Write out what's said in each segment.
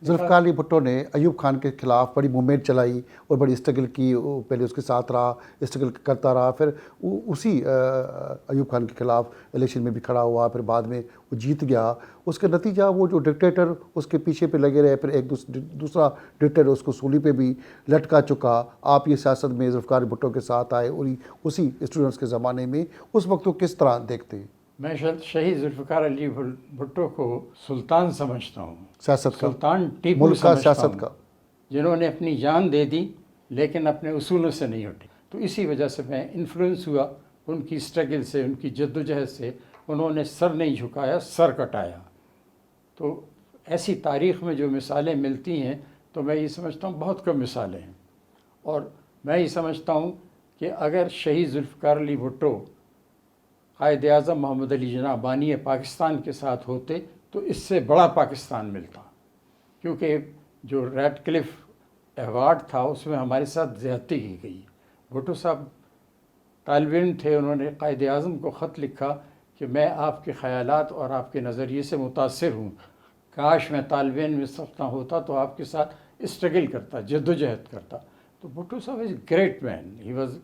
ذوالفقار علی بھٹو نے ایوب خان کے خلاف بڑی موومنٹ چلائی اور بڑی اسٹرگل کی، پہلے اس کے ساتھ رہا، اسٹرگل کرتا رہا، پھر اسی ایوب خان کے خلاف الیکشن میں بھی کھڑا ہوا، پھر بعد میں وہ جیت گیا۔ اس کا نتیجہ وہ جو ڈکٹیٹر اس کے پیچھے پہ لگے رہے، پھر ایک دوسرا ڈکٹیٹر اس کو سولی پہ بھی لٹکا چکا۔ آپ یہ سیاست میں ذوالفقار علی بھٹو کے ساتھ آئے اور اسی اسٹوڈنٹس کے زمانے میں اس وقت کو کس طرح دیکھتے ہیں؟ میں شہید ذوالفقار علی بھٹو کو سلطان سمجھتا ہوں، سیاست کا، سلطان ٹیپو ملک کا، سمجھتا سیاست ہوں، کا، جنہوں نے اپنی جان دے دی لیکن اپنے اصولوں سے نہیں ہٹے۔ تو اسی وجہ سے میں انفلوئنس ہوا ان کی اسٹرگل سے، ان کی جدوجہد سے۔ انہوں نے سر نہیں جھکایا، سر کٹایا۔ تو ایسی تاریخ میں جو مثالیں ملتی ہیں تو میں یہ سمجھتا ہوں بہت کم مثالیں ہیں، اور میں یہ سمجھتا ہوں کہ اگر شہید ذوالفقار علی بھٹو قائد اعظم محمد علی جناح بانی پاکستان کے ساتھ ہوتے تو اس سے بڑا پاکستان ملتا، کیونکہ جو ریڈ کلف ایوارڈ تھا اس میں ہمارے ساتھ زیادتی کی گئی۔ بھٹو صاحب طالب علم تھے، انہوں نے قائد اعظم کو خط لکھا کہ میں آپ کے خیالات اور آپ کے نظریے سے متاثر ہوں، کاش میں طالب علم میں سفتا ہوتا تو آپ کے ساتھ اسٹرگل کرتا، جدوجہد کرتا۔ تو بھٹو صاحب is great man, he was,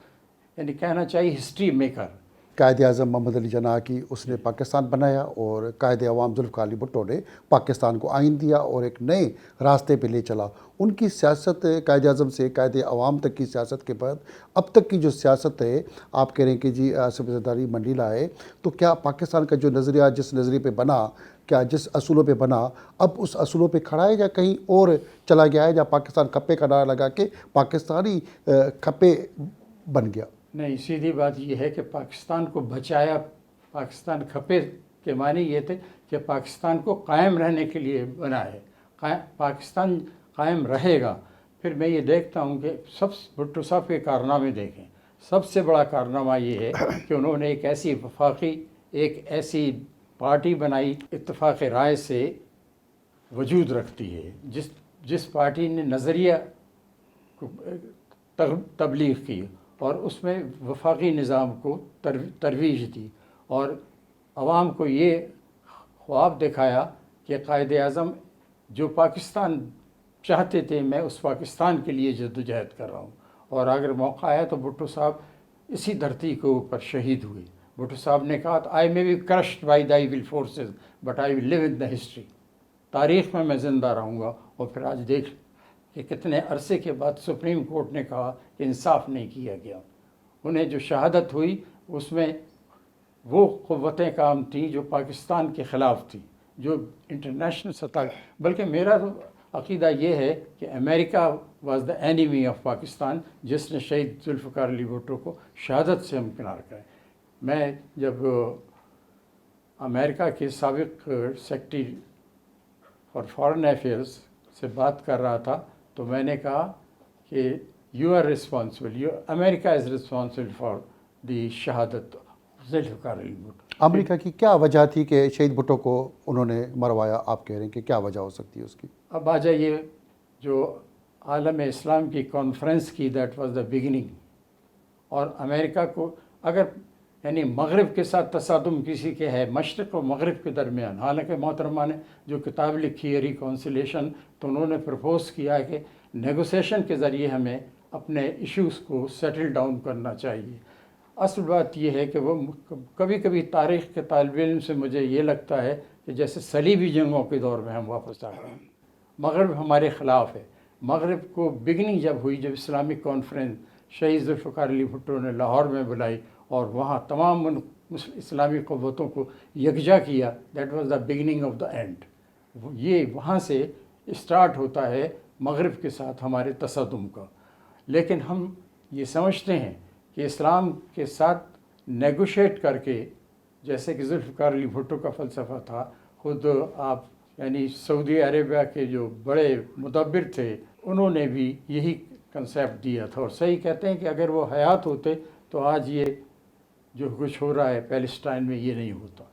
یعنی کہنا چاہیے ہسٹری میکر۔ قائد اعظم محمد علی جناح کی اس نے پاکستان بنایا، اور قائد عوام ذوالفقار علی بھٹو نے پاکستان کو آئین دیا اور ایک نئے راستے پہ لے چلا۔ ان کی سیاست قائد اعظم سے قائد عوام تک کی سیاست کے بعد اب تک کی جو سیاست ہے، آپ کہہ رہے ہیں کہ جی آصف زرداری منڈی لائے، تو کیا پاکستان کا جو نظریہ جس نظریے پہ بنا، کیا جس اصولوں پہ بنا، اب اس اصولوں پہ کھڑا ہے یا کہیں اور چلا گیا ہے، یا پاکستان کھپے کا نعرہ لگا کے پاکستانی کھپے بن گیا؟ نہیں، سیدھی بات یہ ہے کہ پاکستان کو بچایا۔ پاکستان کھپے کے معنی یہ تھے کہ پاکستان کو قائم رہنے کے لیے بنا ہے، پاکستان قائم رہے گا۔ پھر میں یہ دیکھتا ہوں کہ بھٹو صاحب کے کارنامے دیکھیں، سب سے بڑا کارنامہ یہ ہے کہ انہوں نے ایک ایسی پارٹی بنائی اتفاق رائے سے وجود رکھتی ہے، جس پارٹی نے نظریہ تبلیغ کی اور اس میں وفاقی نظام کو ترویج دی، اور عوام کو یہ خواب دکھایا کہ قائد اعظم جو پاکستان چاہتے تھے، میں اس پاکستان کے لیے جدوجہد کر رہا ہوں۔ اور اگر موقع آیا تو بھٹو صاحب اسی دھرتی کے اوپر شہید ہوئے۔ بھٹو صاحب نے کہا، I may be crushed by the evil forces but I will live in the history. تاریخ میں زندہ رہوں گا۔ اور پھر آج دیکھ کہ کتنے عرصے کے بعد سپریم کورٹ نے کہا کہ انصاف نہیں کیا گیا۔ انہیں جو شہادت ہوئی اس میں وہ قوتیں کام تھیں جو پاکستان کے خلاف تھیں، جو انٹرنیشنل سطح، بلکہ میرا تو عقیدہ یہ ہے کہ America was the enemy of Pakistan, جس نے شہید ذوالفقار علی بھٹو کو شہادت سے ہمکنار کیا۔ میں جب امریکہ کے سابق سیکرٹری فار فارن افیئرس سے بات کر رہا تھا تو میں نے کہا کہ یو آر ریسپانسبل، امریکہ از ریسپانسبل فار دی شہادت ذوالفقار علی بھٹو۔ امریکہ کی کیا وجہ تھی کہ شہید بھٹو کو انہوں نے مروایا؟ آپ کہہ رہے ہیں کہ کیا وجہ ہو سکتی ہے اس کی؟ اب آ جائیے، جو عالم اسلام کی کانفرنس کی، دیٹ واز دا بگننگ، اور امریکہ کو اگر یعنی مغرب کے ساتھ تصادم کسی کے ہے، مشرق و مغرب کے درمیان، حالانکہ محترمہ نے جو کتاب لکھی ہے ریکانسیلیشن، تو انہوں نے پرپوز کیا ہے کہ نیگوسیشن کے ذریعے ہمیں اپنے ایشوز کو سیٹل ڈاؤن کرنا چاہیے۔ اصل بات یہ ہے کہ وہ کبھی کبھی تاریخ کے طالب علم سے مجھے یہ لگتا ہے کہ جیسے صلیبی جنگوں کے دور میں ہم واپس آ رہے ہیں۔ مغرب ہمارے خلاف ہے۔ مغرب کو بگننگ جب ہوئی، جب اسلامک کانفرنس شہید ذوالفقار علی بھٹو نے لاہور میں بلائی اور وہاں تمام اسلامی قوتوں کو یکجا کیا، that was the beginning of the and. یہ وہاں سے اسٹارٹ ہوتا ہے مغرب کے ساتھ ہمارے تصادم کا۔ لیکن ہم یہ سمجھتے ہیں کہ اسلام کے ساتھ نیگوشیٹ کر کے، جیسے کہ ذوالفقار علی بھٹو کا فلسفہ تھا، خود آپ یعنی سعودی عربیہ کے جو بڑے مدبر تھے انہوں نے بھی یہی کنسیپٹ دیا تھا، اور صحیح کہتے ہیں کہ اگر وہ حیات ہوتے تو آج یہ جو کچھ ہو رہا ہے پیلسٹائن میں یہ نہیں ہوتا۔